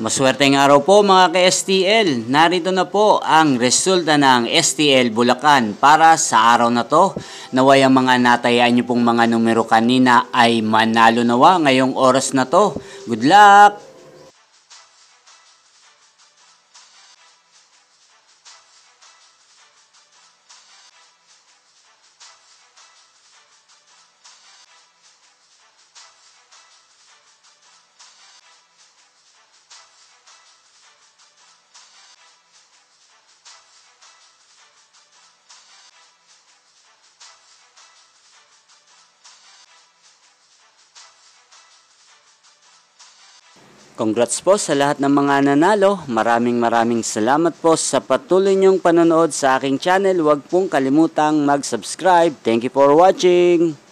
Maswerteng araw po mga ka-STL. Narito na po ang resulta ng STL Bulacan para sa araw na to. Naway ang mga natayaan nyo pong mga numero kanina ay manalo nawa ngayong oras na to. Good luck! Congrats po sa lahat ng mga nanalo. Maraming salamat po sa patuloy niyong panonood sa aking channel. Huwag pong kalimutang mag-subscribe. Thank you for watching!